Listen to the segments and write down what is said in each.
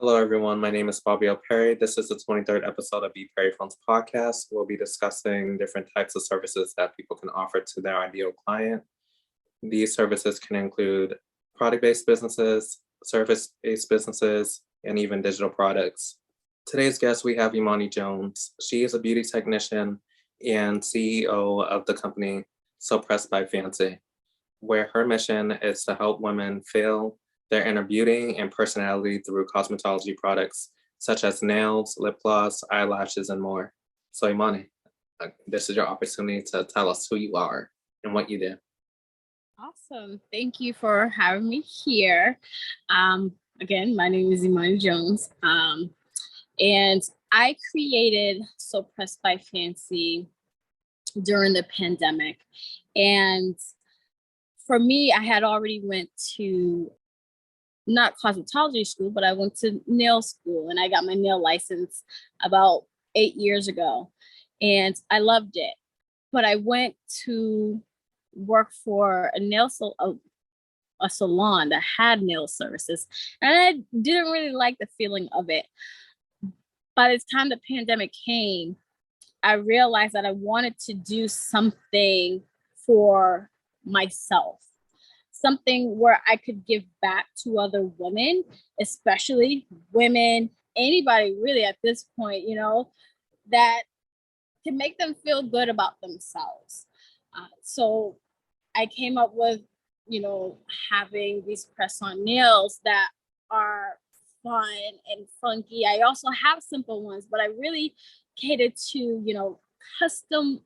Hello, everyone. My name is Fabio Perry. This is the 23rd episode of BPerryFilms podcast. We'll be discussing different types of services that people can offer to their ideal client. These services can include product-based businesses, service-based businesses, and even digital products. Today's guest, we have Imani Jones. She is a beauty technician and CEO of the company So Pressed by Phancie, where her mission is to help women feel their inner beauty and personality through cosmetology products such as nails, lip gloss, eyelashes, and more. So Imani, this is your opportunity to tell us who you are and what you do. Awesome. Thank you for having me here. Again, my name is Imani Jones. And I created So Pressed by Phancie during the pandemic. And for me, I had already went to not cosmetology school, but I went to nail school and I got my nail license about 8 years ago. And I loved it. But I went to work for a salon that had nail services, and I didn't really like the feeling of it. By the time the pandemic came, I realized that I wanted to do something for myself, something where I could give back to other women, especially women, anybody really at this point, that can make them feel good about themselves. So I came up with, having these press-on nails that are fun and funky. I also have simple ones, but I really cater to, custom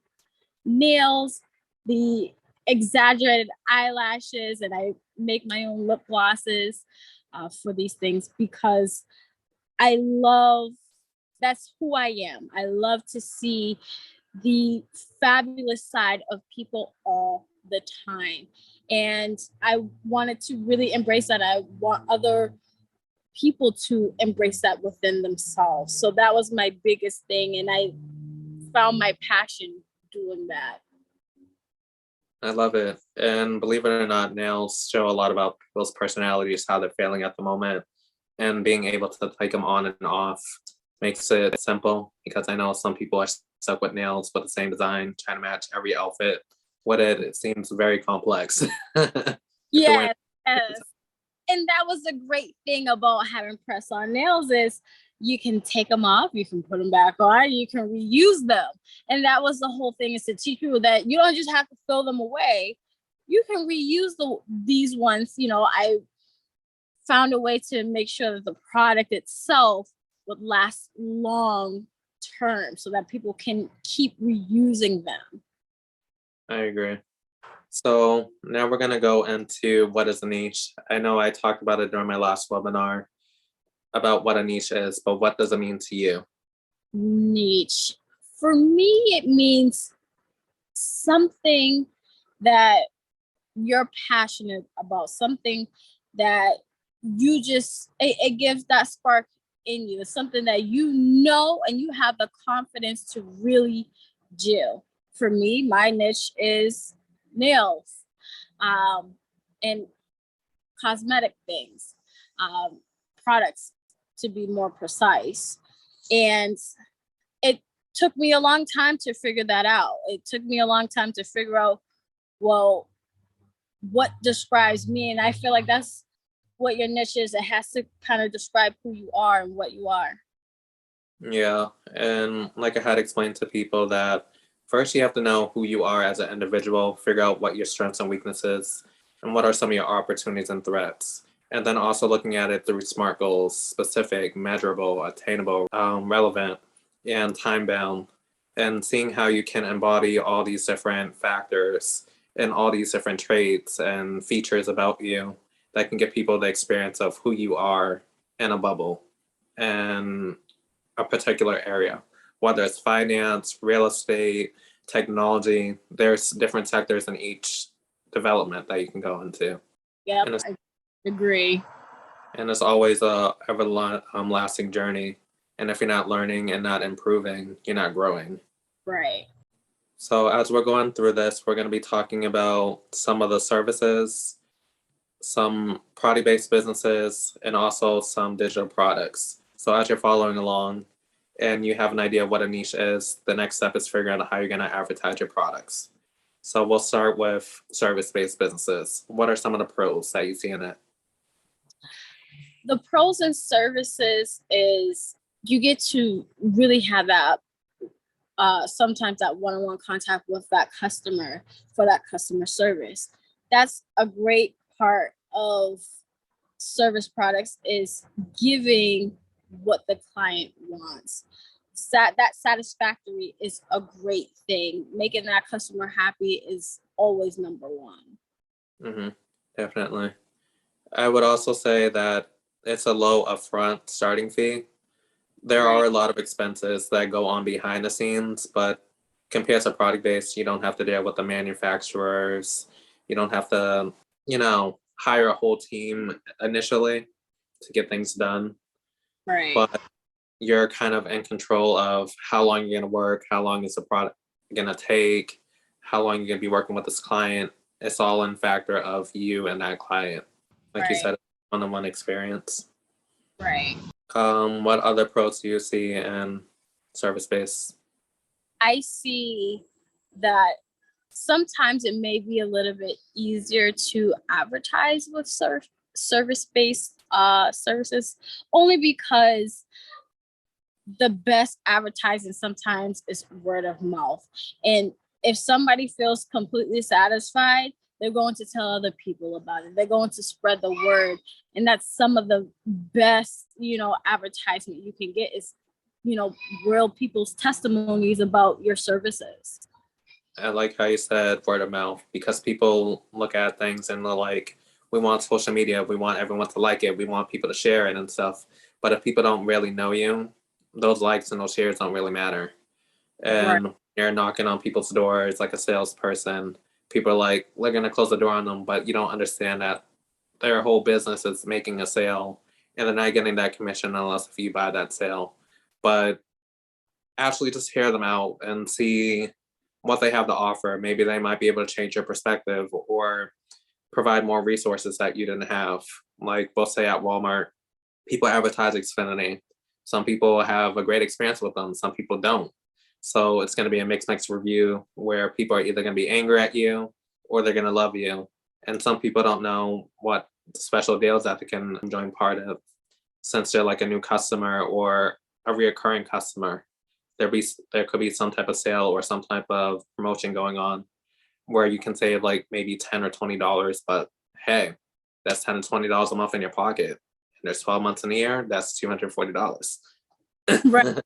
nails, the exaggerated eyelashes, and I make my own lip glosses for these things because that's who I am. I love to see the fabulous side of people all the time. And I wanted to really embrace that. I want other people to embrace that within themselves. So that was my biggest thing. And I found my passion doing that. I love it. And believe it or not, nails show a lot about people's personalities, how they're feeling at the moment, and being able to take them on and off makes it simple, because I know some people are stuck with nails with the same design, trying to match every outfit with it. It seems very complex. Yes. And that was the great thing about having press-on nails is you can take them off, you can put them back on, you can reuse them. And that was the whole thing, is to teach people that you don't just have to throw them away. You can reuse these ones. I found a way to make sure that the product itself would last long term so that people can keep reusing them. I agree. So now we're going to go into what is a niche. I know I talked about it during my last webinar about what a niche is, but what does it mean to you? Niche. For me, it means something that you're passionate about, something that it gives that spark in you. It's something that and you have the confidence to really do. For me, my niche is nails and cosmetic things, products to be more precise. And it took me a long time to figure that out. It took me a long time to figure out, well, what describes me. And I feel like that's what your niche is. It has to kind of describe who you are and what you are. Yeah. And like I had explained to people, that first you have to know who you are as an individual, figure out what your strengths and weaknesses, and what are some of your opportunities and threats. And then also looking at it through SMART goals: specific, measurable, attainable, relevant, and time-bound, and seeing how you can embody all these different factors and all these different traits and features about you that can give people the experience of who you are in a bubble and a particular area, whether it's finance, real estate, technology. There's different sectors in each development that you can go into. Yep, I agree. And it's always a lasting journey. And if you're not learning and not improving, you're not growing. Right. So as we're going through this, we're going to be talking about some of the services some product-based businesses, and also some digital products. So as you're following along and you have an idea of what a niche is, the next step is figuring out how you're going to advertise your products. So we'll start with service-based businesses. What are some of the pros that you see in it? The pros and services is you get to really have that sometimes that one-on-one contact with that customer for that customer service. That's a great part of service products, is giving what the client wants. That satisfactory is a great thing. Making that customer happy is always number one. Mm-hmm. Definitely. I would also say that it's a low upfront starting fee. There Right. are a lot of expenses that go on behind the scenes, but compared to product based, you don't have to deal with the manufacturers. You don't have to, hire a whole team initially to get things done. Right. But you're kind of in control of how long you're going to work, how long is the product going to take, how long you're going to be working with this client. It's all in factor of you and that client. Like you Right. said, one-on-one experience. Right. What other pros do you see in service based? I see that sometimes it may be a little bit easier to advertise with service-based services, only because the best advertising sometimes is word of mouth. And if somebody feels completely satisfied, they're going to tell other people about it. They're going to spread the word. And that's some of the best, advertisement you can get is, real people's testimonies about your services. I like how you said word of mouth, because people look at things and they're like, we want social media, we want everyone to like it, we want people to share it and stuff. But if people don't really know you, those likes and those shares don't really matter. Right. And you're knocking on people's doors like a salesperson. People are like, we're gonna close the door on them, but you don't understand that their whole business is making a sale, and they're not getting that commission unless if you buy that sale. But actually just hear them out and see what they have to offer. Maybe they might be able to change your perspective or provide more resources that you didn't have. Like we'll say at Walmart, people advertise Xfinity. Some people have a great experience with them, some people don't. So it's going to be a mixed review where people are either going to be angry at you or they're going to love you. And some people don't know what special deals that they can join part of, since they're like a new customer or a reoccurring customer. There could be some type of sale or some type of promotion going on where you can save like maybe $10 or $20, but hey, that's $10 to $20 a month in your pocket. And there's 12 months in a year, that's $240. Right.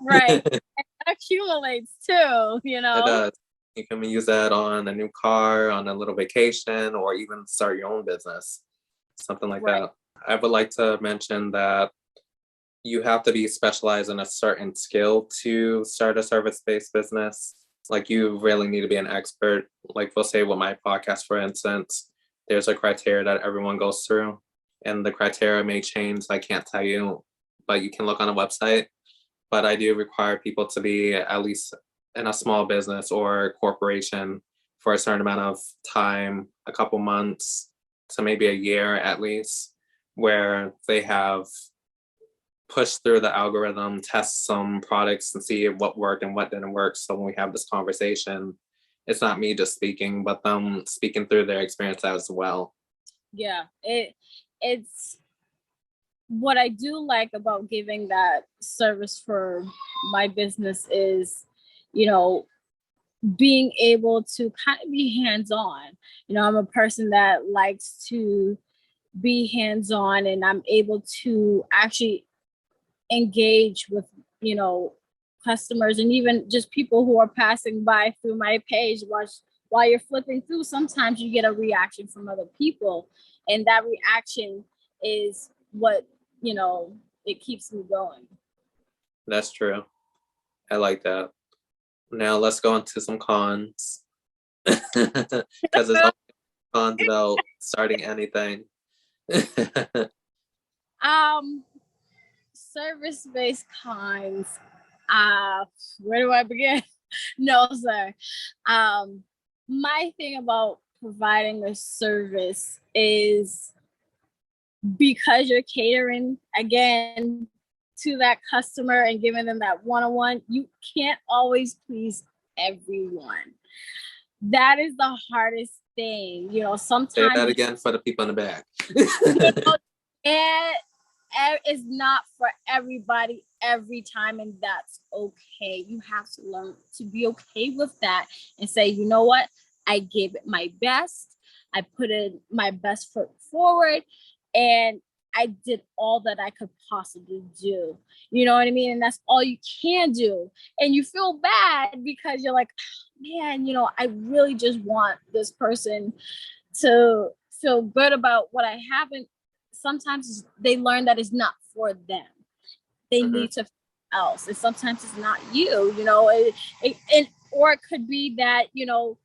Right. It accumulates too, It does. You can use that on a new car, on a little vacation, or even start your own business, something like Right. that. I would like to mention that you have to be specialized in a certain skill to start a service-based business. Like you really need to be an expert. Like we'll say with my podcast, for instance, there's a criteria that everyone goes through, and the criteria may change. I can't tell you, but you can look on a website. But I do require people to be at least in a small business or corporation for a certain amount of time, a couple months to maybe a year at least, where they have push through the algorithm, test some products and see what worked and what didn't work. So when we have this conversation, it's not me just speaking, but them speaking through their experience as well. Yeah, it's what I do like about giving that service for my business is, being able to kind of be hands-on. I'm a person that likes to be hands-on, and I'm able to actually engage with, customers and even just people who are passing by through my page. While you're flipping through, sometimes you get a reaction from other people, and that reaction is what, it keeps me going. That's true. I like that. Now let's go into some cons. Because there's always cons about starting anything. Service-based cons. Where do I begin? No, sir. My thing about providing a service is because you're catering again to that customer and giving them that one-on-one, you can't always please everyone. That is the hardest thing, you know. Sometimes say that again for the people in the back. You know, and it's not for everybody every time, and that's okay. You have to learn to be okay with that and say, you know what, I gave it my best, I put in my best foot forward, and I did all that I could possibly do. You know what I mean? And that's all you can do. And you feel bad because you're like, man, you know, I really just want this person to feel good about what I have. And sometimes they learn that it's not for them. They need to else. And sometimes it's not you, you know, or it could be that, you know,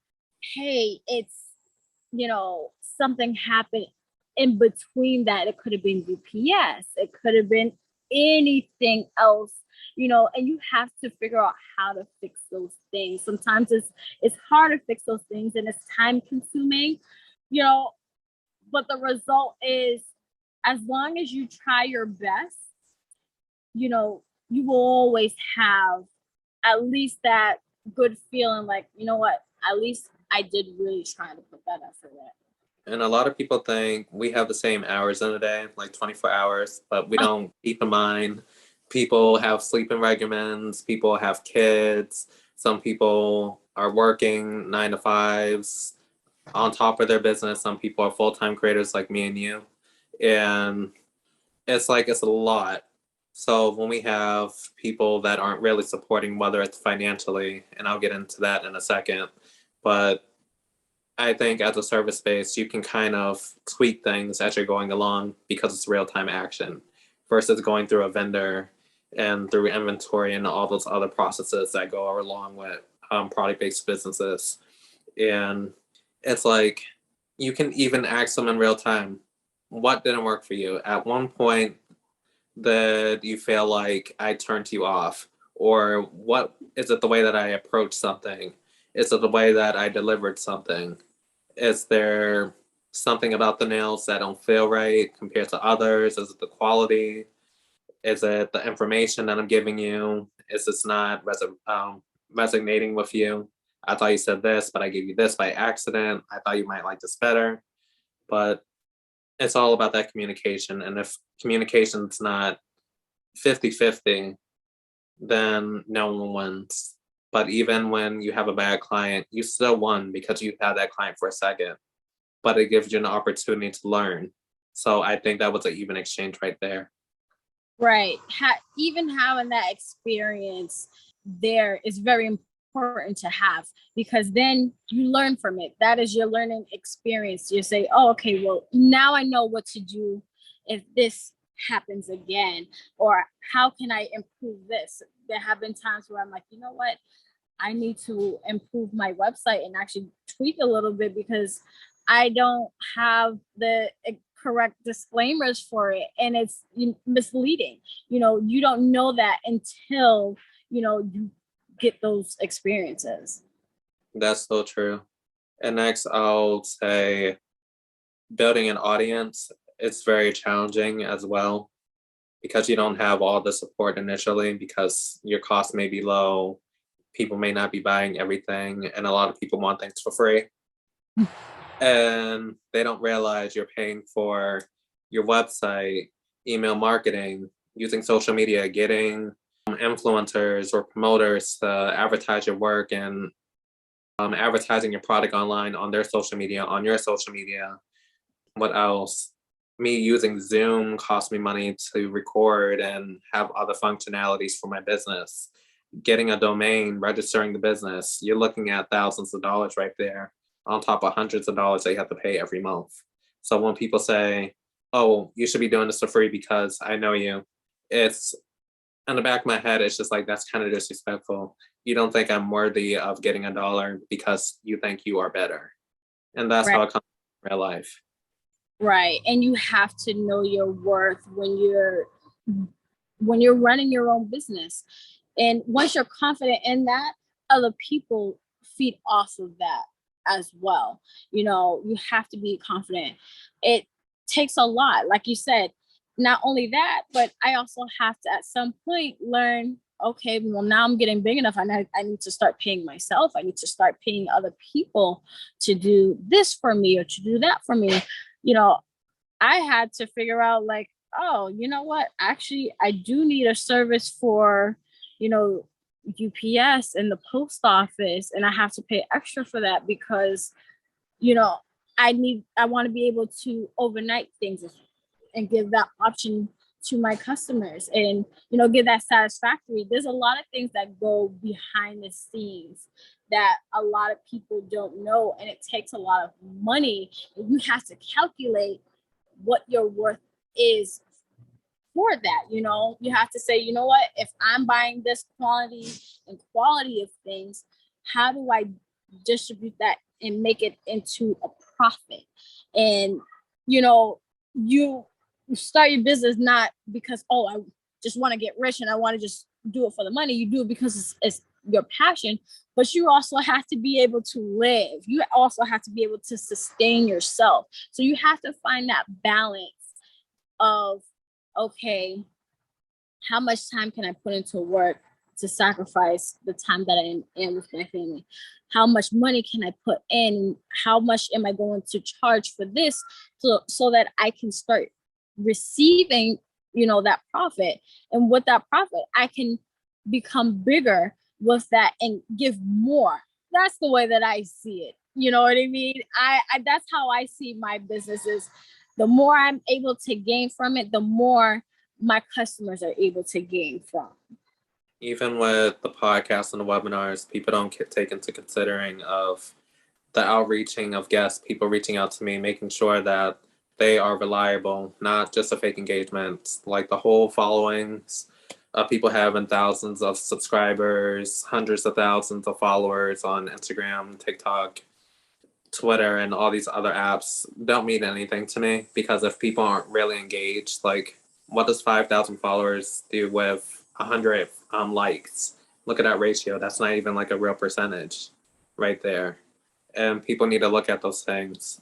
hey, it's, you know, something happened in between that. It could have been UPS. It could have been anything else, you know, and you have to figure out how to fix those things. Sometimes it's hard to fix those things and it's time consuming, you know, but the result is, as long as you try your best, you know, you will always have at least that good feeling like, you know what, at least I did really try to put that effort in. And a lot of people think we have the same hours in a day, like 24 hours, but we don't keep in mind people have sleeping regimens, people have kids, some people are working 9 to 5s on top of their business, some people are full-time creators like me and you. And it's like it's a lot. So when we have people that aren't really supporting, whether it's financially, and I'll get into that in a second, but I think as a service space, you can kind of tweak things as you're going along because it's real-time action versus going through a vendor and through inventory and all those other processes that go along with product-based businesses. And it's like you can even ask them in real time, what didn't work for you? At one point, that you feel like I turned you off? Or what is it the way that I approached something? Is it the way that I delivered something? Is there something about the nails that don't feel right compared to others? Is it the quality? Is it the information that I'm giving you? Is this not resonating with you? I thought you said this, but I gave you this by accident. I thought you might like this better. But it's all about that communication. And if communication's not 50-50, then no one wins. But even when you have a bad client, you still won because you had that client for a second. But it gives you an opportunity to learn. So I think that was an even exchange right there. Right. Even having that experience there is very important to have, because then you learn from it. That is your learning experience. You say, oh, okay, well, now I know what to do if this happens again, or how can I improve this? There have been times where I'm like, you know what, I need to improve my website and actually tweak a little bit because I don't have the correct disclaimers for it, and it's misleading. You know, you don't know that until, you know, you get those experiences. That's so true. And next, I'll say building an audience is very challenging as well because you don't have all the support initially because your cost may be low. People may not be buying everything, and a lot of people want things for free. And they don't realize you're paying for your website, email marketing, using social media, getting influencers or promoters to advertise your work, and advertising your product online on their social media, on your social media. What else? Me using Zoom cost me money to record and have other functionalities for my business. Getting a domain, registering the business, you're looking at thousands of dollars right there on top of hundreds of dollars that you have to pay every month. So when people say, oh, you should be doing this for free because I know you, it's in the back of my head, it's just like, that's kind of disrespectful. You don't think I'm worthy of getting $1 because you think you are better. And that's how it comes in real life. Right. And you have to know your worth when you're running your own business. And once you're confident in that, other people feed off of that. as well. You know, you have to be confident. It takes a lot, like you said. Not only that, but I also have to at some point learn, okay, well, now I'm getting big enough. I need to start paying myself. I need to start paying other people to do this for me or to do that for me. You know, I had to figure out like, oh, you know what? Actually, I do need a service for, you know, UPS and the post office, and I have to pay extra for that because, you know, I want to be able to overnight things and give that option to my customers and, you know, give that satisfactory. There's a lot of things that go behind the scenes that a lot of people don't know, and it takes a lot of money. You have to calculate what your worth is for that. You know, you have to say, you know what, if I'm buying this quantity and quality of things, how do I distribute that and make it into a profit? And, you know, you start your business not because, oh, I just want to get rich and I want to just do it for the money. You do it because it's your passion, but you also have to be able to live. You also have to be able to sustain yourself. So you have to find that balance of, okay, how much time can I put into work to sacrifice the time that I am with my family? How much money can I put in? How much am I going to charge for this so that I can start receiving, you know, that profit? And with that profit, I can become bigger with that and give more. That's the way that I see it. You know what I mean? I that's how I see my businesses. The more I'm able to gain from it, the more my customers are able to gain from. Even with the podcast and the webinars, people don't take into considering of the outreaching of guests, people reaching out to me, making sure that they are reliable, not just a fake engagement. Like the whole followings of people having thousands of subscribers, hundreds of thousands of followers on Instagram, TikTok, Twitter, and all these other apps don't mean anything to me, because if people aren't really engaged, like what does 5,000 followers do with 100 likes? Look at that ratio. That's not even like a real percentage right there. And people need to look at those things.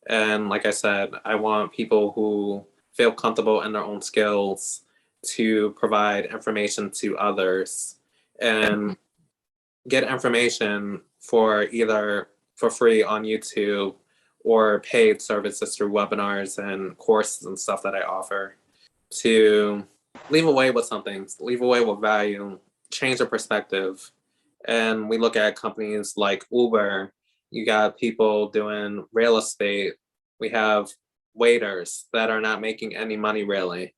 And like I said, I want people who feel comfortable in their own skills to provide information to others and get information for either for free on YouTube or paid services through webinars and courses and stuff that I offer, to leave away with something, leave away with value, change their perspective. And we look at companies like Uber. You got people doing real estate. We have waiters that are not making any money really.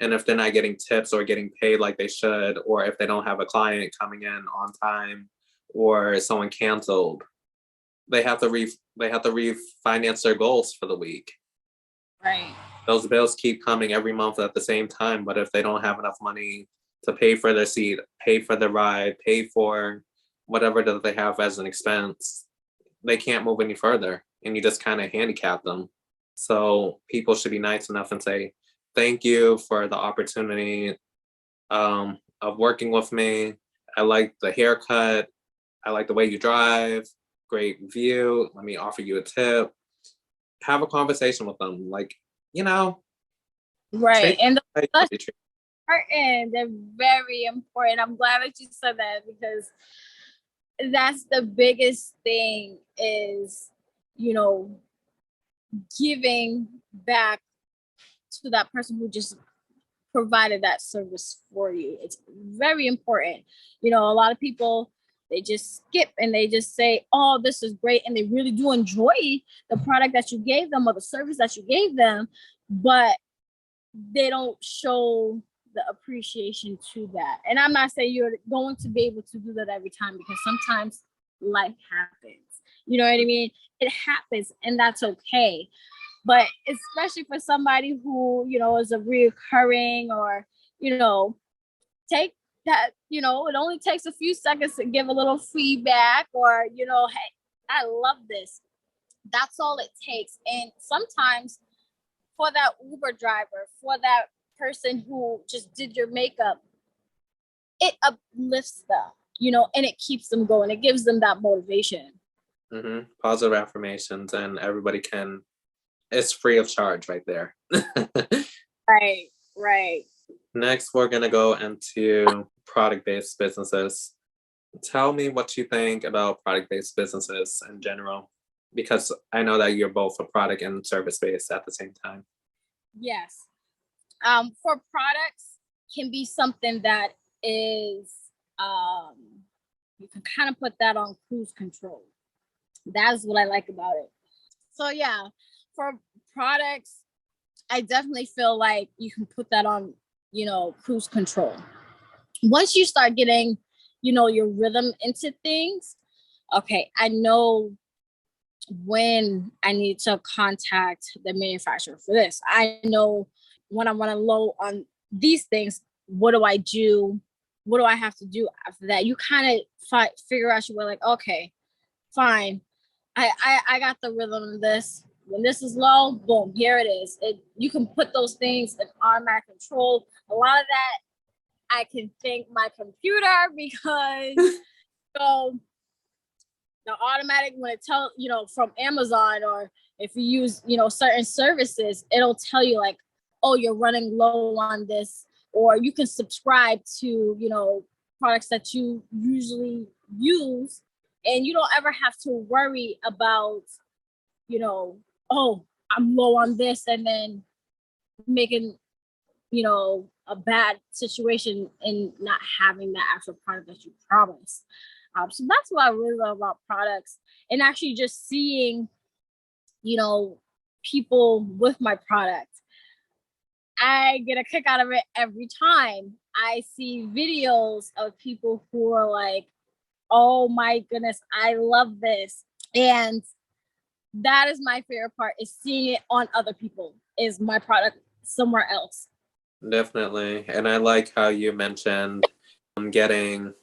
And if they're not getting tips or getting paid like they should, or if they don't have a client coming in on time, or someone canceled, they have to refinance their goals for the week. Right. Those bills keep coming every month at the same time, but if they don't have enough money to pay for their seat, pay for the ride, pay for whatever that they have as an expense, they can't move any further, and you just kind of handicap them. So people should be nice enough and say, thank you for the opportunity of working with me. I like the haircut. I like the way you drive. Great view. Let me offer you a tip. Have a conversation with them. Like, you know. Right. And the important, they're very important. I'm glad that you said that, because that's the biggest thing is, you know, giving back to that person who just provided that service for you. It's very important. You know, a lot of people, they just skip and they just say, oh, this is great. And they really do enjoy the product that you gave them or the service that you gave them, but they don't show the appreciation to that. And I'm not saying you're going to be able to do that every time, because sometimes life happens. You know what I mean? It happens, and that's okay. But especially for somebody who, you know, is a reoccurring, or, you know, take that, you know, it only takes a few seconds to give a little feedback, or, you know, hey, I love this. That's all it takes. And sometimes for that Uber driver, for that person who just did your makeup, it uplifts them, you know, and it keeps them going. It gives them that motivation. Positive affirmations, and everybody can, it's free of charge right there. Right, right. Next, we're going to go into product-based businesses. Tell me what you think about product-based businesses in general, because I know that you're both a product and service-based at the same time. Yes. For products can be something that is, you can kind of put that on cruise control. That's what I like about it. So yeah, for products, I definitely feel like you can put that on, cruise control. Once you start getting, your rhythm into things, okay, I know when I need to contact the manufacturer for this. I know when I'm running low on these things, what do I do? What do I have to do after that? You kind of figure out your way, like, okay, fine. I got the rhythm of this. When this is low, boom, here it is. You can put those things in automatic control. A lot of that I can thank my computer because so the automatic, when it tells, from Amazon, or if you use, certain services, it'll tell you like, oh, you're running low on this, or you can subscribe to, products that you usually use, and you don't ever have to worry about, oh, I'm low on this, and then making, a bad situation and not having that actual product that you promised. So that's what I really love about products, and actually just seeing, people with my product. I get a kick out of it every time I see videos of people who are like, oh my goodness, I love this. And that is my favorite part, is seeing it on other people, is my product somewhere else. Definitely. And I like how you mentioned getting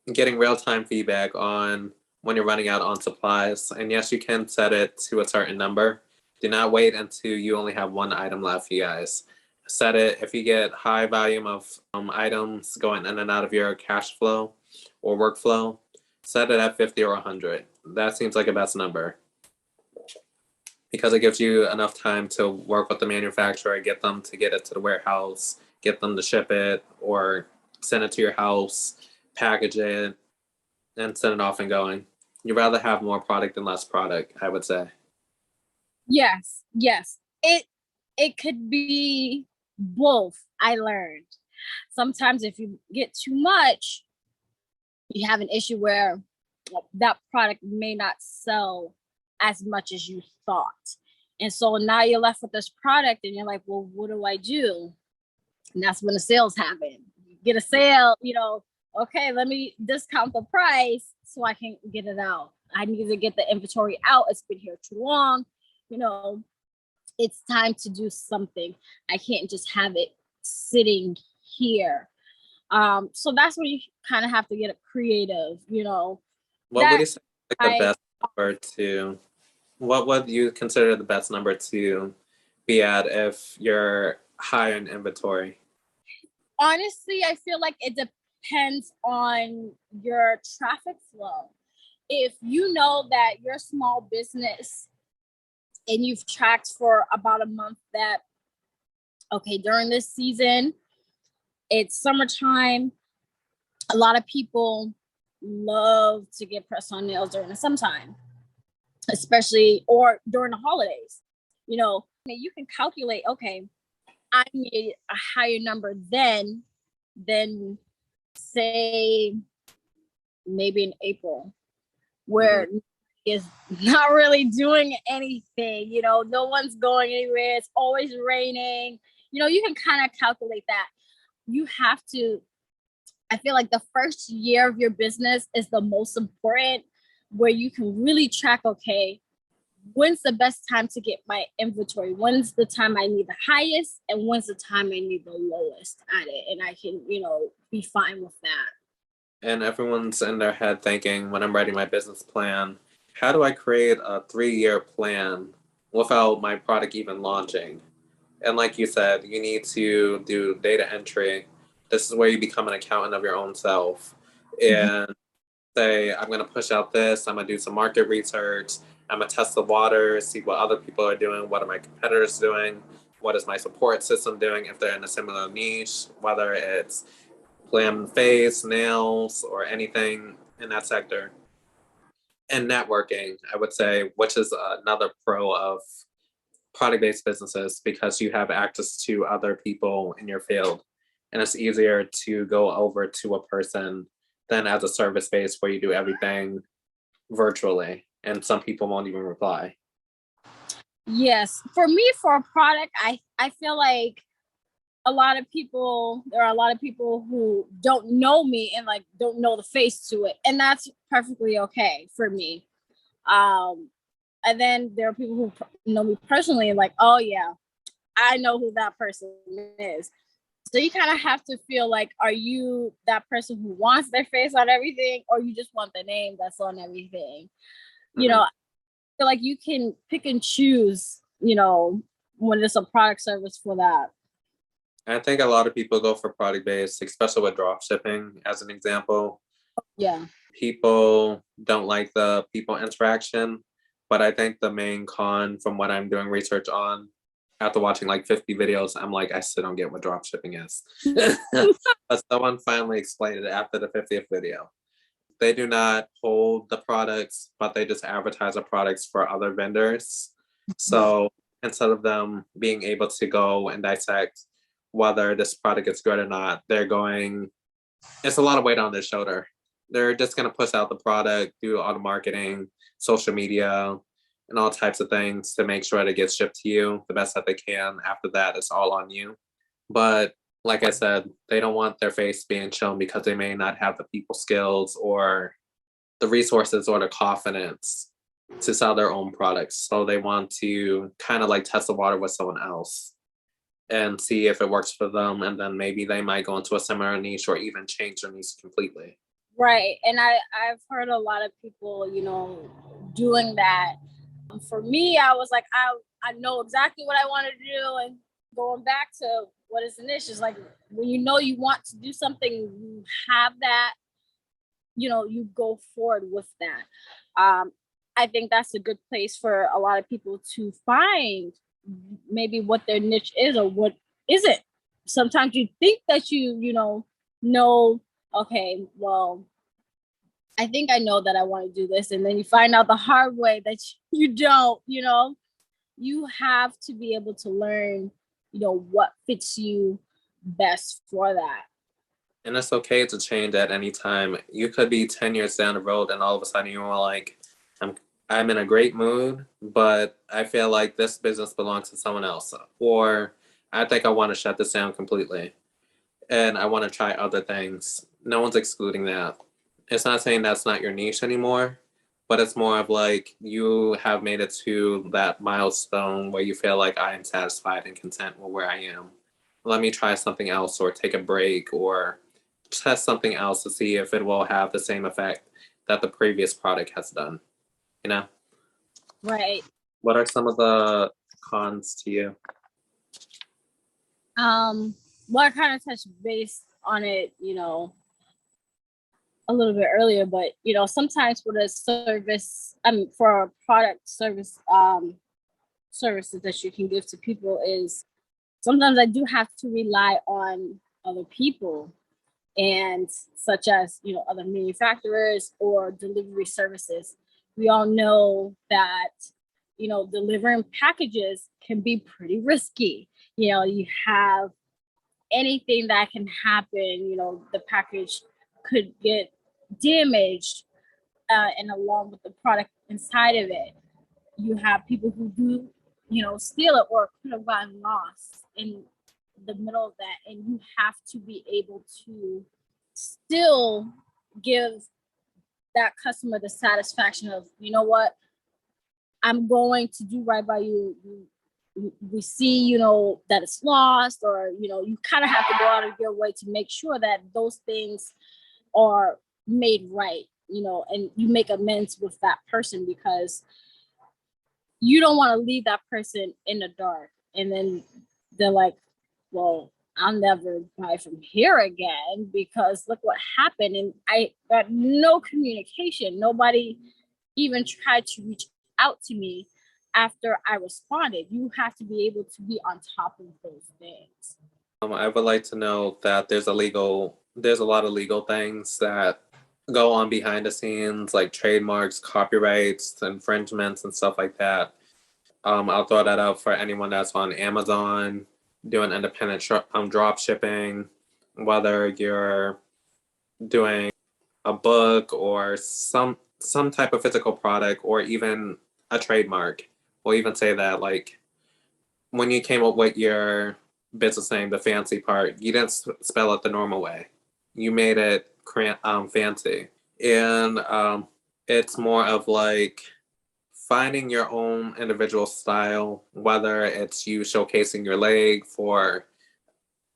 real-time feedback on when you're running out on supplies. And yes, you can set it to a certain number. Do not wait until you only have one item left, you guys. Set it, if you get high volume of items going in and out of your cash flow or workflow, set it at 50 or 100. That seems like a best number, because it gives you enough time to work with the manufacturer, get them to get it to the warehouse, get them to ship it or send it to your house, package it, and send it off and going. You'd rather have more product than less product, I would say. Yes, yes. It could be both, I learned. Sometimes if you get too much, you have an issue where that product may not sell as much as you thought. And so now you're left with this product and you're like, well, what do I do? And that's when the sales happen. You get a sale, okay, let me discount the price so I can get it out. I need to get the inventory out. It's been here too long. It's time to do something. I can't just have it sitting here. So that's where you kind of have to get creative, What would you say like the best number to, what would you consider the best number to be at if you're high in inventory? Honestly, I feel like it depends on your traffic flow. If you know that you're a small business and you've tracked for about a month that, okay, during this season, it's summertime, a lot of people love to get press-on nails during the summertime, especially, or during the holidays. You can calculate, okay, I need a higher number than say maybe in April, where is not really doing anything. No one's going anywhere. It's always raining. You can kind of calculate that. You have to, I feel like the first year of your business is the most important, where you can really track, okay, when's the best time to get my inventory? When's the time I need the highest? And when's the time I need the lowest at it? And I can, be fine with that. And everyone's in their head thinking, when I'm writing my business plan, how do I create a 3-year plan without my product even launching? And like you said, you need to do data entry. This is where you become an accountant of your own self. And say, I'm going to push out this, I'm going to do some market research, I'm going to test the water, see what other people are doing, what are my competitors doing, what is my support system doing if they're in a similar niche, whether it's glam face, nails, or anything in that sector. And networking, I would say, which is another pro of product-based businesses because you have access to other people in your field. And it's easier to go over to a person than as a service base where you do everything virtually and some people won't even reply. Yes. For me, for a product, I feel like there are a lot of people who don't know me and like don't know the face to it. And that's perfectly okay for me. And then there are people who know me personally and like, oh yeah, I know who that person is. So you kind of have to feel like, are you that person who wants their face on everything, or you just want the name that's on everything? You know, I feel like you can pick and choose, when it's a product service for that. I think a lot of people go for product based, especially with drop shipping as an example. Yeah. People don't like the people interaction, but I think the main con from what I'm doing research on after watching like 50 videos, I'm like, I still don't get what drop shipping is. But someone finally explained it after the 50th video. They do not hold the products, but they just advertise the products for other vendors. So instead of them being able to go and dissect whether this product is good or not, it's a lot of weight on their shoulder. They're just going to push out the product, do all the marketing, social media, and all types of things to make sure that it gets shipped to you the best that they can. After that, it's all on you. But like I said, they don't want their face being shown because they may not have the people skills or the resources or the confidence to sell their own products. So they want to kind of like test the water with someone else and see if it works for them. And then maybe they might go into a similar niche or even change their niche completely. Right. And I've heard a lot of people, doing that. For me, I was like, I know exactly what I want to do. And going back to what is the niche is like, when you know you want to do something, you have that, you go forward with that. I think that's a good place for a lot of people to find maybe what their niche is or what isn't. Sometimes you think that know, okay, well, I think I know that I want to do this. And then you find out the hard way that you don't, you have to be able to learn, what fits you best for that. And it's okay to change at any time. You could be 10 years down the road and all of a sudden you are like, I'm in a great mood, but I feel like this business belongs to someone else. Or I think I want to shut this down completely and I want to try other things. No one's excluding that. It's not saying that's not your niche anymore, but it's more of like you have made it to that milestone where you feel like I am satisfied and content with where I am. Let me try something else or take a break or test something else to see if it will have the same effect that the previous product has done. Right. What are some of the cons to you? Well, I kind of touched base on it, a little bit earlier, but sometimes for the service, for product service, services that you can give to people is sometimes I do have to rely on other people, and such as other manufacturers or delivery services. We all know that delivering packages can be pretty risky. You have anything that can happen. The package could get damaged, and along with the product inside of it, you have people who do steal it or could have gotten lost in the middle of that, and you have to be able to still give that customer the satisfaction of, what, I'm going to do right by you. We see, that it's lost, or you kind of have to go out of your way to make sure that those things are made right, and you make amends with that person, because you don't want to leave that person in the dark and then they're like, well, I'll never buy from here again because look what happened. And I got no communication. Nobody even tried to reach out to me after I responded. You have to be able to be on top of those things. I would like to know that there's a lot of legal things that go on behind the scenes, like trademarks, copyrights, infringements, and stuff like that. I'll throw that out for anyone that's on Amazon doing independent drop shipping, whether you're doing a book or some type of physical product or even a trademark. We'll even say that like when you came up with your business name, the Phancie part, you didn't spell it the normal way. You made it fancy, and it's more of like finding your own individual style, whether it's you showcasing your leg for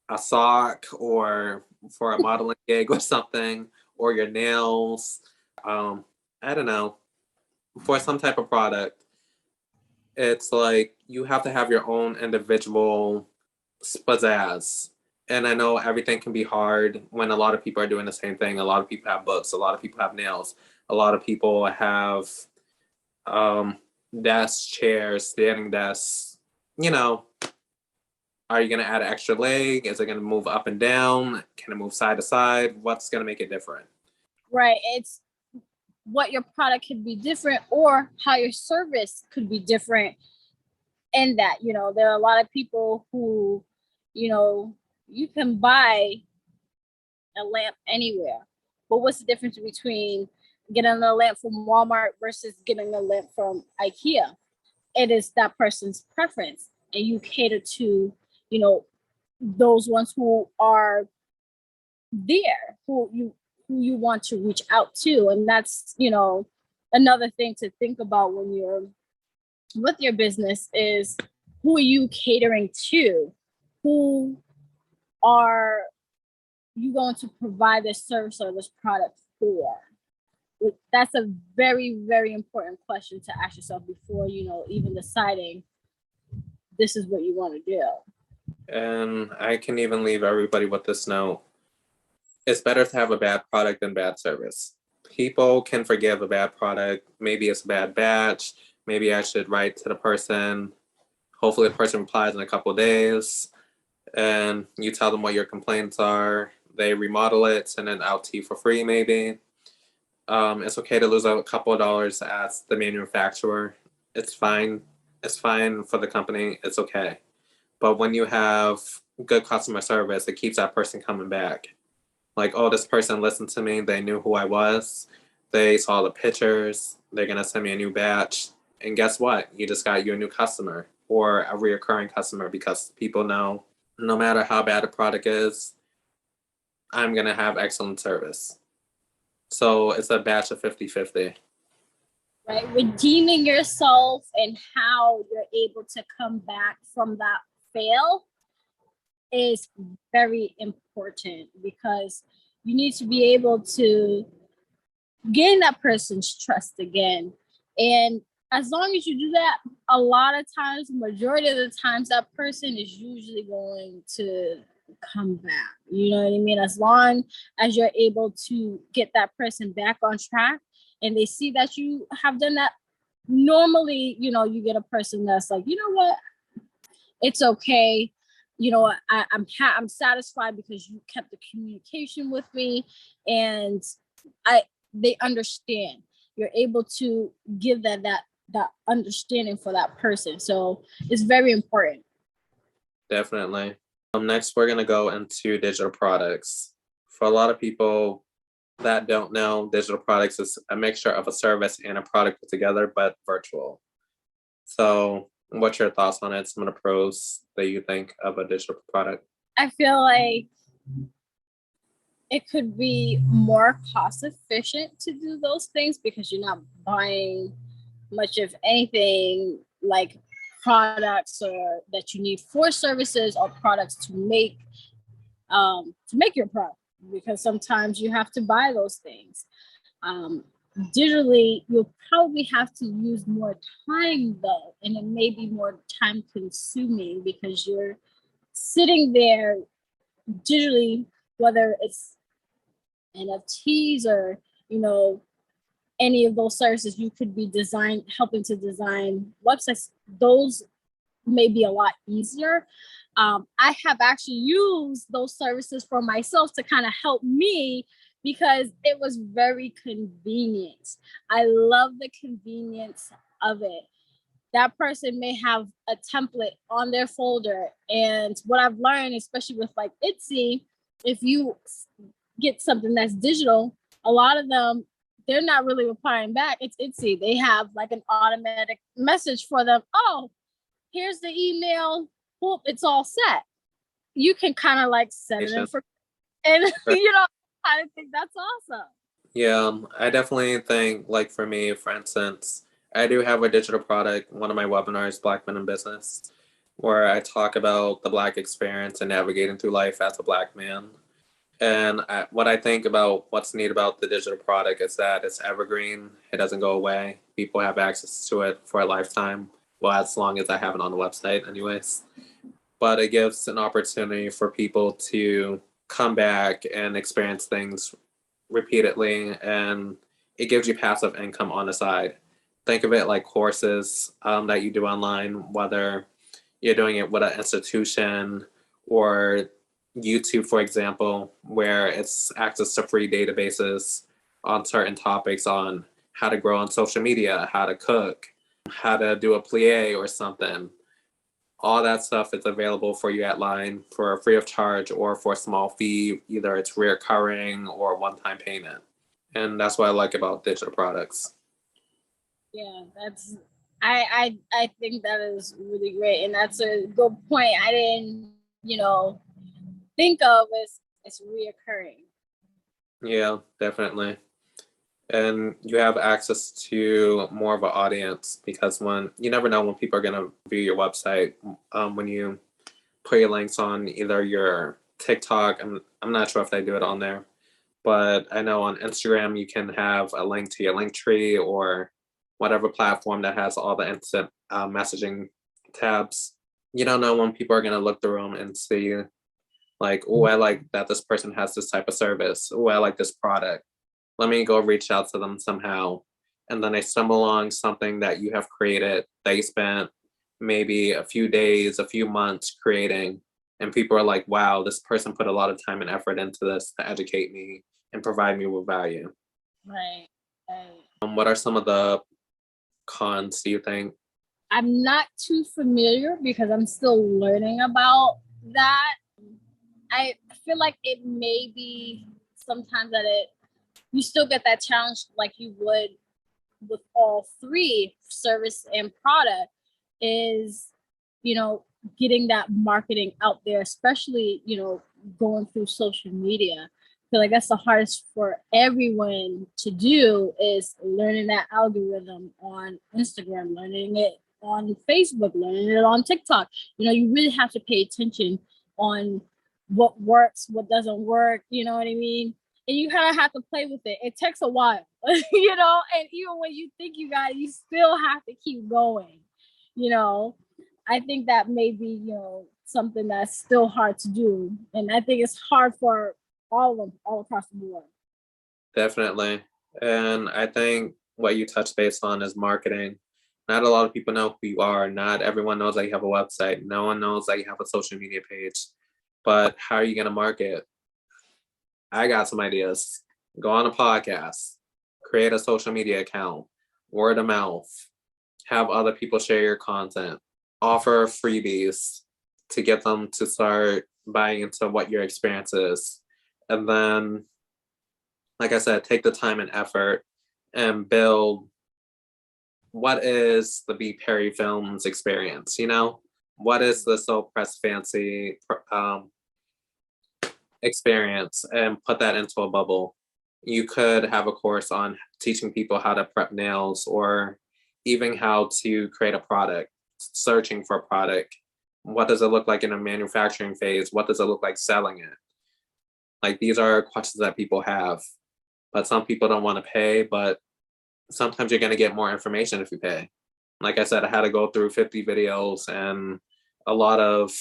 a sock or for a modeling gig or something, or your nails. I don't know, for some type of product. It's like you have to have your own individual pizzazz. And I know everything can be hard when a lot of people are doing the same thing. A lot of people have books, a lot of people have nails, a lot of people have um, desks, chairs, standing desks. You know, are you going to add an extra leg? Is it going to move up and down? Can it move side to side? What's going to make it different? Right. It's what your product could be different or how your service could be different in that, there are a lot of people who, you can buy a lamp anywhere. But what's the difference between getting a lamp from Walmart versus getting a lamp from IKEA? It is that person's preference. And you cater to, those ones who are there, who you want to reach out to. And that's, another thing to think about when you're with your business is who are you catering to? Who are you going to provide this service or this product for? That's a very, very important question to ask yourself before, even deciding this is what you want to do. And I can even leave everybody with this note. It's better to have a bad product than bad service. People can forgive a bad product. Maybe it's a bad batch. Maybe I should write to the person. Hopefully the person replies in a couple of days and you tell them what your complaints are. They remodel it, send it out to you for free maybe. It's okay to lose a couple of dollars as the manufacturer. It's fine. It's fine for the company. It's okay. But when you have good customer service, it keeps that person coming back. Like, oh, this person listened to me. They knew who I was. They saw the pictures. They're going to send me a new batch. And guess what? You just got you a new customer or a reoccurring customer because people know no matter how bad a product is, I'm going to have excellent service. So it's a batch of 50-50. Right. Redeeming yourself and how you're able to come back from that fail is very important because you need to be able to gain that person's trust again. And as long as you do that, a lot of times, majority of the times, that person is usually going to come back. You know what I mean? As long as you're able to get that person back on track and they see that you have done that, normally, you get a person that's like, you know what? It's okay. I'm satisfied because you kept the communication with me and they understand. You're able to give that understanding for that person. So it's very important. Definitely. Next, we're going to go into digital products. For a lot of people that don't know, digital products is a mixture of a service and a product put together, but virtual. So what's your thoughts on it? Some of the pros that you think of a digital product? I feel like it could be more cost efficient to do those things because you're not buying much of anything like products or that you need for services or products to make your product, because sometimes you have to buy those things. Digitally, you'll probably have to use more time though, and it may be more time consuming because you're sitting there digitally, whether it's NFTs or, you know, any of those services, you could be helping to design websites. Those may be a lot easier. I have actually used those services for myself to kind of help me because it was very convenient. I love the convenience of it. That person may have a template on their folder. And what I've learned, especially with like Etsy, if you get something that's digital, a lot of them, they're not really replying back. It's Etsy. They have like an automatic message for them. Oh, here's the email. Whoop, it's all set. You can kind of like set it in for, and you know, I think that's awesome. Yeah, I definitely think, like for me, for instance, I do have a digital product, one of my webinars, Black Men in Business, where I talk about the Black experience and navigating through life as a Black man. And what I think about what's neat about the digital product is that it's evergreen. It doesn't go away. People have access to it for a lifetime. Well, as long as I have it on the website, anyways. But it gives an opportunity for people to come back and experience things repeatedly, and it gives you passive income on the side. Think of it like courses that you do online, whether you're doing it with an institution or YouTube, for example, where it's access to free databases on certain topics on how to grow on social media, how to cook, how to do a plie or something. All that stuff is available for you at line for free of charge or for a small fee. Either it's recurring or one-time payment. And that's what I like about digital products. Yeah, I think that is really great, and that's a good point. I didn't, you know, think of as it's reoccurring. Yeah, definitely. And you have access to more of an audience because when you never know when people are going to view your website. When you put your links on either your TikTok, I'm not sure if they do it on there, but I know on Instagram you can have a link to your link tree or whatever platform that has all the instant messaging tabs. You don't know when people are going to look through them and see, like, oh, I like that this person has this type of service. Oh, I like this product. Let me go reach out to them somehow. And then they stumble along something that you have created. They spent maybe a few days, a few months creating. And people are like, wow, this person put a lot of time and effort into this to educate me and provide me with value. Right. Right. What are some of the cons, do you think? I'm not too familiar because I'm still learning about that. I feel like it may be sometimes that you still get that challenge like you would with all three, service and product, is, you know, getting that marketing out there, especially, you know, going through social media. I feel like that's the hardest for everyone to do, is learning that algorithm on Instagram, learning it on Facebook, learning it on TikTok. You know, you really have to pay attention on what works, what doesn't work, you know what I mean? And you kind of have to play with it. It takes a while, you know, and even when you think you got it, you still have to keep going, you know. I think that may be, you know, something that's still hard to do. And I think it's hard for all of them, all across the board. Definitely. And I think what you touch base on is marketing. Not a lot of people know who you are. Not everyone knows that you have a website. No one knows that you have a social media page. But how are you going to market? I got some ideas. Go on a podcast, create a social media account, word of mouth, have other people share your content, offer freebies to get them to start buying into what your experience is. And then, like I said, take the time and effort and build what is the BPerryFilms experience, you know? What is the So Press Phancie experience, and put that into a bubble. You could have a course on teaching people how to prep nails or even how to create a product, searching for a product. What does it look like in a manufacturing phase? What does it look like selling it? Like, these are questions that people have, but some people don't want to pay, but sometimes you're going to get more information if you pay. Like I said, I had to go through 50 videos and a lot of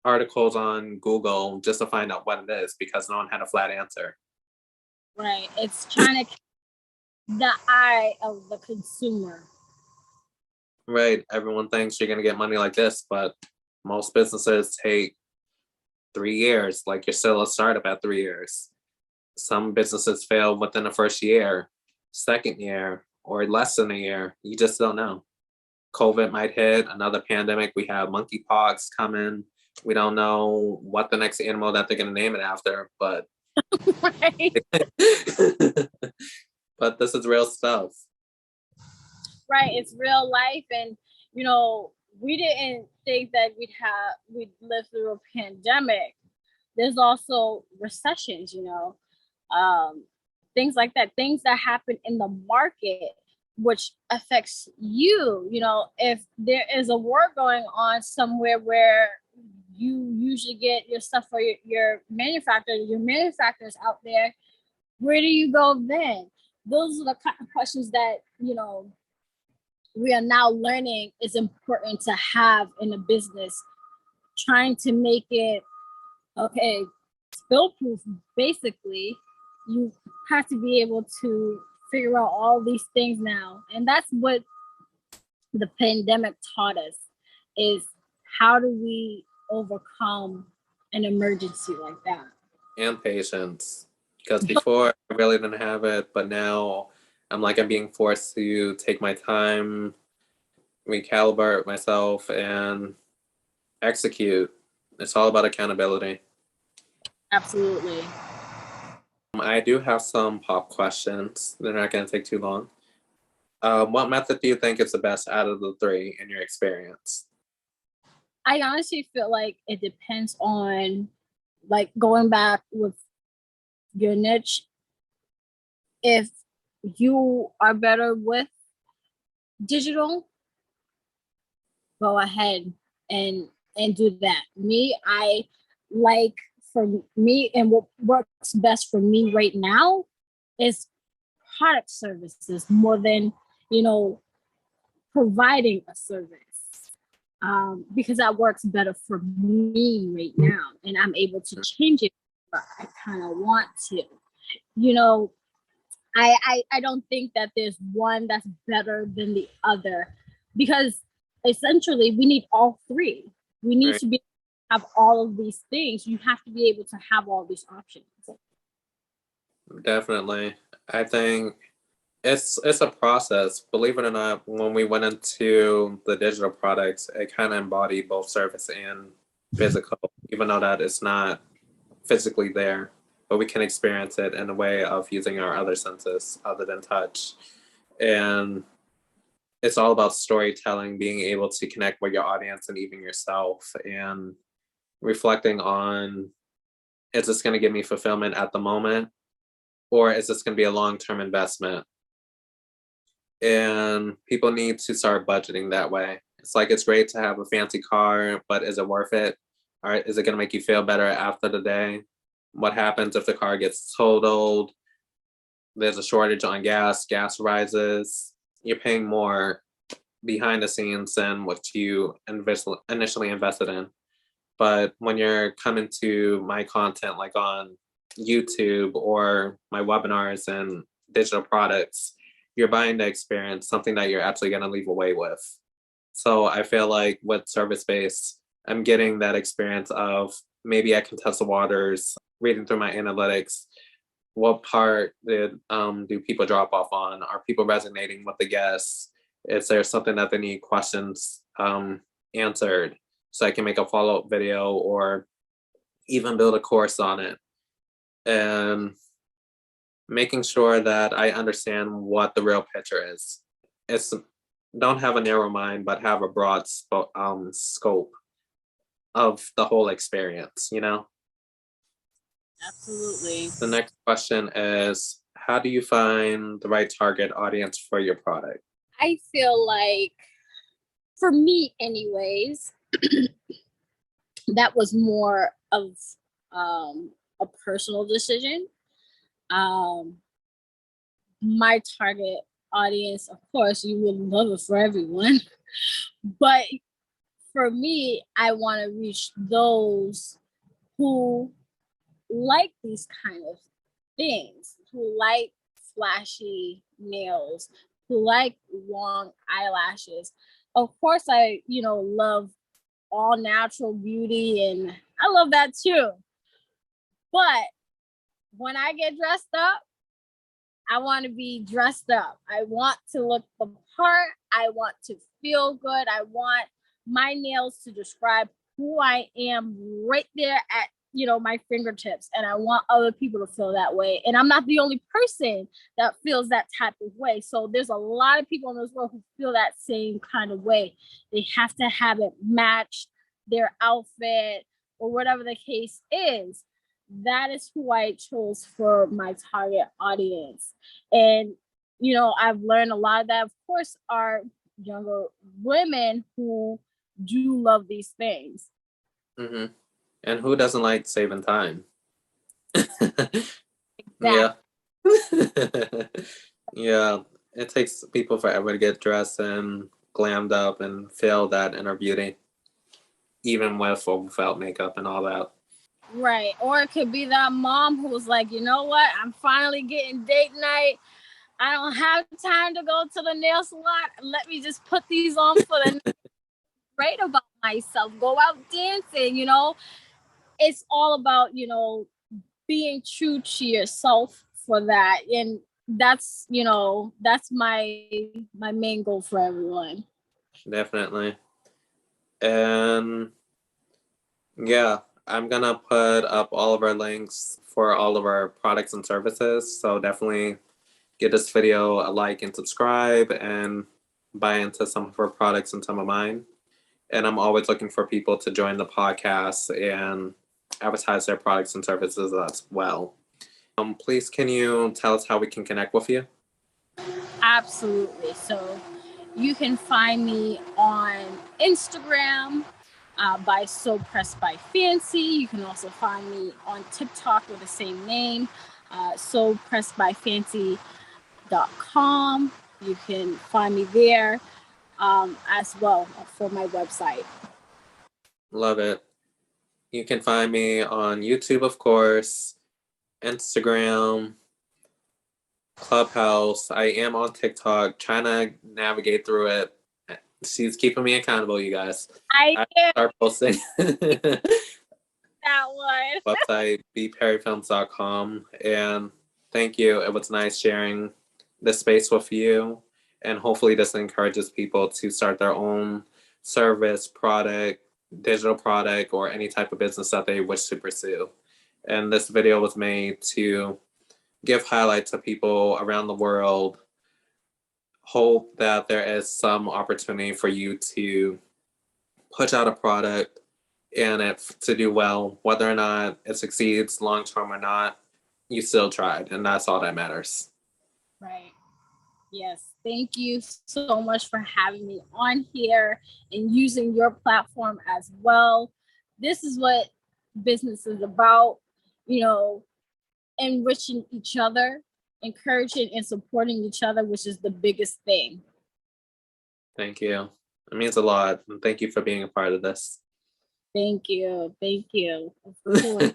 articles on Google just to find out what it is because no one had a flat answer. Right. It's trying to catch the eye of the consumer. Right. Everyone thinks you're going to get money like this, but most businesses take 3 years. Like you're still a startup at 3 years. Some businesses fail within the first year, second year, or less than a year. You just don't know. COVID might hit, another pandemic. We have monkeypox coming. We don't know what the next animal that they're going to name it after, but Right. but this is real stuff. Right. It's real life. And, you know, we didn't think that we'd live through a pandemic. There's also recessions, you know, things like that, things that happen in the market, which affects you. You know, if there is a war going on somewhere where you usually get your stuff for your manufacturers out there, where do you go then? Those are the kind of questions that, you know, we are now learning is important to have in a business, trying to make it, okay, spill proof. Basically, you have to be able to figure out all these things now. And that's what the pandemic taught us, is how do we overcome an emergency like that? And patience. Because before I really didn't have it, but now I'm being forced to take my time, recalibrate myself, and execute. It's all about accountability. Absolutely. I do have some pop questions. They're not going to take too long. What method do you think is the best out of the three in your experience? I honestly feel like it depends on, like, going back with your niche. If you are better with digital, go ahead and do that. I like, for me, and what works best for me right now is product services more than, you know, providing a service, because that works better for me right now, and I'm able to change it if I kind of want to. You know, I don't think that there's one that's better than the other, because essentially we need all three. We need to have all of these things. You have to be able to have all these options. Definitely. I think it's a process. Believe it or not, when we went into the digital products, it kind of embodied both service and physical, even though that it's not physically there, but we can experience it in a way of using our other senses other than touch. And it's all about storytelling, being able to connect with your audience and even yourself, and reflecting on, is this going to give me fulfillment at the moment, or is this going to be a long-term investment? And people need to start budgeting that way. It's like, it's great to have a fancy car, but is it worth it? All right, is it going to make you feel better after the day? What happens if the car gets totaled? There's a shortage on gas rises. You're paying more behind the scenes than what you initially invested in. But when you're coming to my content, like on YouTube or my webinars and digital products, you're buying the experience, something that you're actually going to leave away with. So I feel like with service-based, I'm getting that experience of, maybe I can test the waters, reading through my analytics. What part do people drop off on? Are people resonating with the guests? Is there something that they need questions answered? So I can make a follow-up video or even build a course on it. And making sure that I understand what the real picture is. It's, don't have a narrow mind, but have a broad scope of the whole experience, you know? Absolutely. The next question is, how do you find the right target audience for your product? I feel like, for me anyways, that was more of a personal decision. My target audience, of course, you would love it for everyone, but for me, I want to reach those who like these kind of things, who like flashy nails, who like long eyelashes. Of course, I, love all natural beauty, and I love that too. But when I get dressed up, I want to be dressed up. I want to look the part. I want to feel good. I want my nails to describe who I am right there at, my fingertips. And I want other people to feel that way. And I'm not the only person that feels that type of way. So there's a lot of people in this world who feel that same kind of way. They have to have it match their outfit or whatever the case is. That is who I chose for my target audience. And, I've learned a lot of that, of course, are younger women who do love these things. Mm-hmm. And who doesn't like saving time? Yeah. Yeah. It takes people forever to get dressed and glammed up and feel that inner beauty, even with or without makeup and all that. Right. Or it could be that mom who's like, you know what? I'm finally getting date night. I don't have time to go to the nail salon. Let me just put these on for the great about myself. Go out dancing, It's all about, being true to yourself for that. And that's, that's my main goal for everyone. Definitely. And yeah, I'm gonna put up all of our links for all of our products and services. So definitely give this video a like and subscribe and buy into some of our products and some of mine. And I'm always looking for people to join the podcast and advertise their products and services as well. Please, can you tell us how we can connect with you? Absolutely. So you can find me on Instagram by So Pressed by Phancie. You can also find me on TikTok with the same name, So Pressed by Phancie.com. You can find me there as well for my website. Love it. You can find me on YouTube, of course, Instagram, Clubhouse. I am on TikTok, trying to navigate through it. She's keeping me accountable, you guys. I start posting. that one. Website, BPerryFilms.com. And thank you. It was nice sharing this space with you. And hopefully this encourages people to start their own service, product, digital product, or any type of business that they wish to pursue. And this video was made to give highlight to people around the world. Hope that there is some opportunity for you to put out a product and it to do well, whether or not it succeeds long term or not, you still tried, and that's all that matters. Right. Yes. Thank you so much for having me on here and using your platform as well. This is what business is about, enriching each other, encouraging and supporting each other, which is the biggest thing. Thank you. It means a lot. And thank you for being a part of this. Thank you. Thank you. Of course.